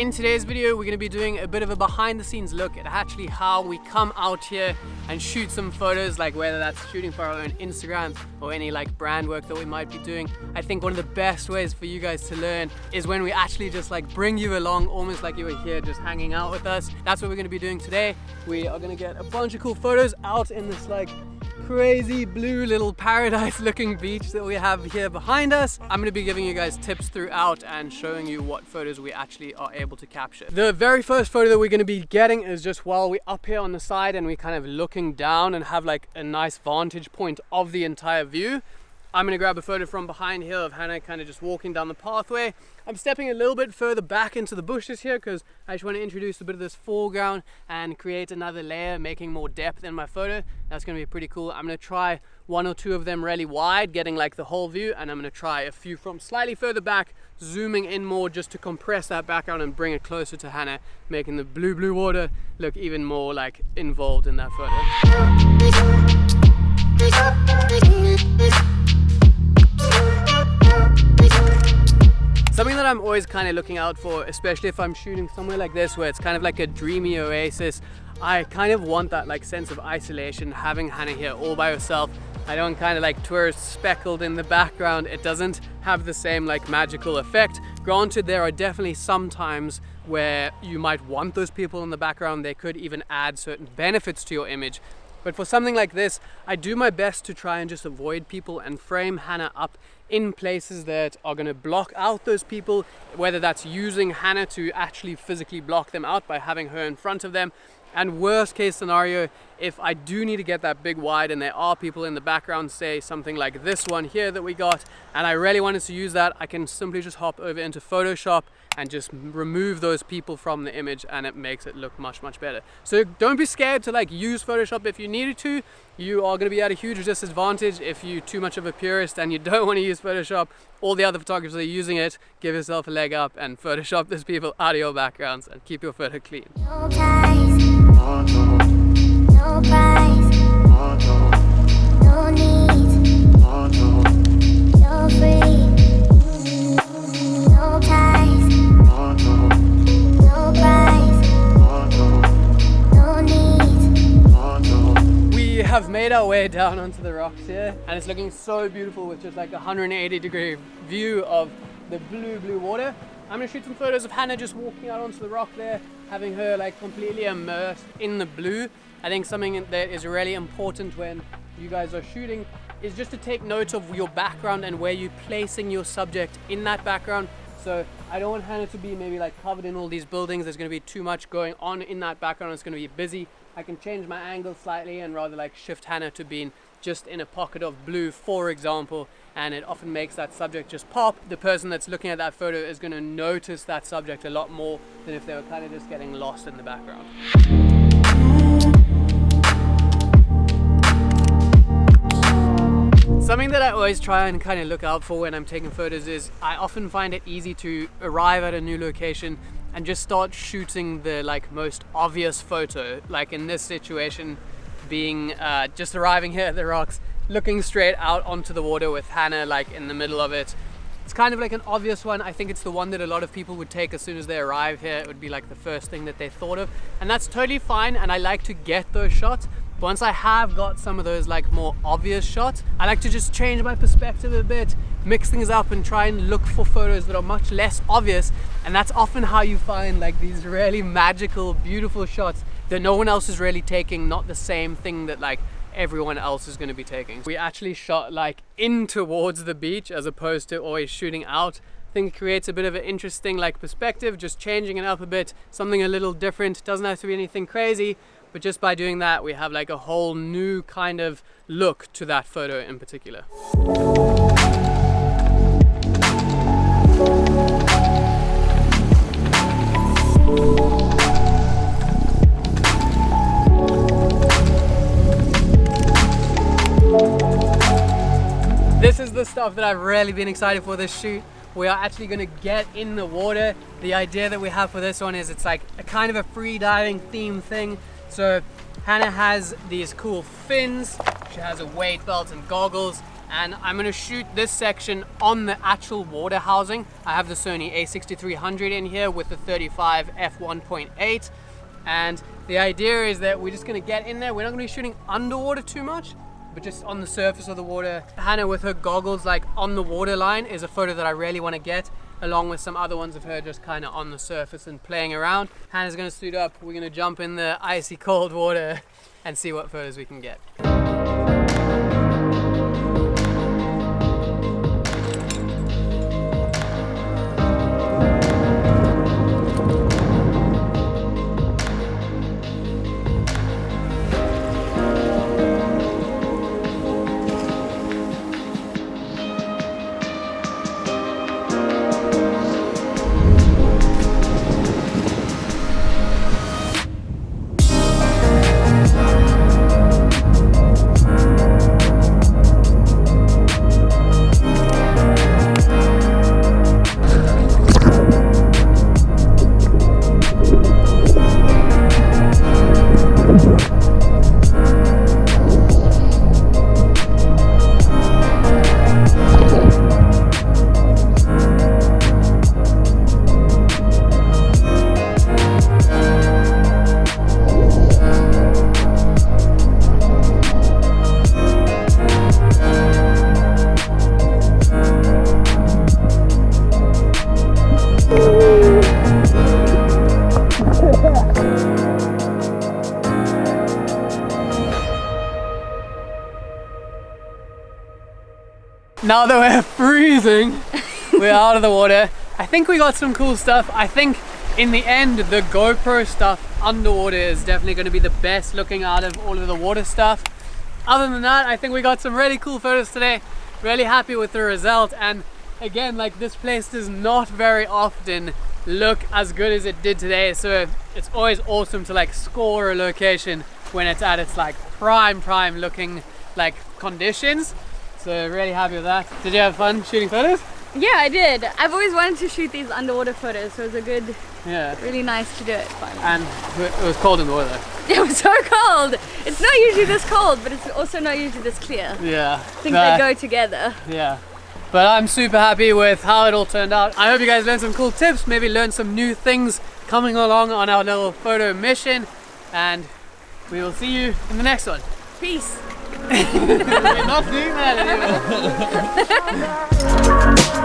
In today's video, we're going to be doing a bit of a behind the scenes look at actually how we come out here and shoot some photos, like whether that's shooting for our own Instagram or any like brand work that we might be doing. I think one of the best ways for you guys to learn is when we actually just like bring you along, almost like you were here just hanging out with us. That's what we're going to be doing today. We are going to get a bunch of cool photos out in this like crazy blue little paradise looking beach that we have here behind us. I'm going to be giving you guys tips throughout and showing you what photos we actually are able to capture. The very first photo that we're going to be getting is just while we're up here on the side and we're kind of looking down and have like a nice vantage point of the entire view. I'm going to grab a photo from behind here of Hannah kind of just walking down the pathway. I'm stepping a little bit further back into the bushes here because I just want to introduce a bit of this foreground and create another layer, making more depth in my photo. That's going to be pretty cool. I'm going to try one or two of them really wide, getting like the whole view, and I'm going to try a few from slightly further back, zooming in more just to compress that background and bring it closer to Hannah, making the blue water look even more like involved in that photo. Something that I'm always kind of looking out for, especially if I'm shooting somewhere like this where it's kind of like a dreamy oasis, I kind of want that like sense of isolation, having Hannah here all by herself. I don't kind of like tourists speckled in the background. It doesn't have the same like magical effect. Granted, there are definitely some times where you might want those people in the background. They could even add certain benefits to your image. But for something like this, I do my best to try and just avoid people and frame Hannah up in places that are going to block out those people, whether that's using Hannah to actually physically block them out by having her in front of them. And worst case scenario, if I do need to get that big wide and there are people in the background, say something like this one here that we got, and I really wanted to use that, I can simply just hop over into Photoshop and just remove those people from the image, and it makes it look much better. So don't be scared to like use Photoshop if you needed to. You are going to be at a huge disadvantage if you're too much of a purist and you don't want to use Photoshop. All the other photographers are using it. Give yourself a leg up and Photoshop those people out of your backgrounds and keep your photo clean. No ties, no price, no need, you're free. No ties, no price, no need. We have made our way down onto the rocks here and it's looking so beautiful with just like a 180-degree view of the blue water. I'm going to shoot some photos of Hannah just walking out onto the rock there, having her like completely immersed in the blue. I think something that is really important when you guys are shooting is just to take note of your background and where you're placing your subject in that background. So I don't want Hannah to be maybe like covered in all these buildings. There's going to be too much going on in that background. It's going to be busy. I can change my angle slightly and rather like shift Hannah to being just in a pocket of blue, for example, and it often makes that subject just pop. The person that's looking at that photo is going to notice that subject a lot more than if they were kind of just getting lost in the background. Something that I always try and kind of look out for when I'm taking photos is I often find it easy to arrive at a new location and just start shooting the like most obvious photo, like in this situation being just arriving here at the rocks, looking straight out onto the water with Hannah like in the middle of it. It's kind of like an obvious one. I think it's the one that a lot of people would take as soon as they arrive here. It would be like the first thing that they thought of, and that's totally fine, and I like to get those shots. But once I have got some of those like more obvious shots, I like to just change my perspective a bit, mix things up and try and look for photos that are much less obvious. And that's often how you find like these really magical, beautiful shots that no one else is really taking, not the same thing that like everyone else is going to be taking. We actually shot like in towards the beach as opposed to always shooting out. I think it creates a bit of an interesting like perspective, just changing it up a bit, something a little different. Doesn't have to be anything crazy, but just by doing that we have like a whole new kind of look to that photo in particular. This is the stuff that I've really been excited for this shoot. We are actually going to get in the water. The idea that we have for this one is it's like a kind of a free diving theme thing. So Hannah has these cool fins, she has a weight belt and goggles, and I'm gonna shoot this section on the actual water housing. I have the Sony a6300 in here with the 35 f1.8, and the idea is that we're just gonna get in there. We're not gonna be shooting underwater too much, but just on the surface of the water. Hannah with her goggles like on the water line is a photo that I really want to get, along with some other ones of her just kind of on the surface and playing around. Hannah's gonna suit up, we're gonna jump in the icy cold water and see what photos we can get. Now that we're freezing, we're out of the water. I think we got some cool stuff. I think in the end, the GoPro stuff underwater is definitely going to be the best looking out of all of the water stuff. Other than that, I think we got some really cool photos today. Really happy with the result. And again, like, this place does not very often look as good as it did today. So it's always awesome to like score a location when it's at its like prime looking like conditions. So really happy with that. Did you have fun shooting photos? Yeah, I did. I've always wanted to shoot these underwater photos, so it was a good, really nice to do it finally. And it was cold in the water. It was so cold. It's not usually this cold, but it's also not usually this clear. Yeah. I think they go together. Yeah. But I'm super happy with how it all turned out. I hope you guys learned some cool tips, maybe learned some new things coming along on our little photo mission. And we will see you in the next one. Peace. We're not doing that anymore.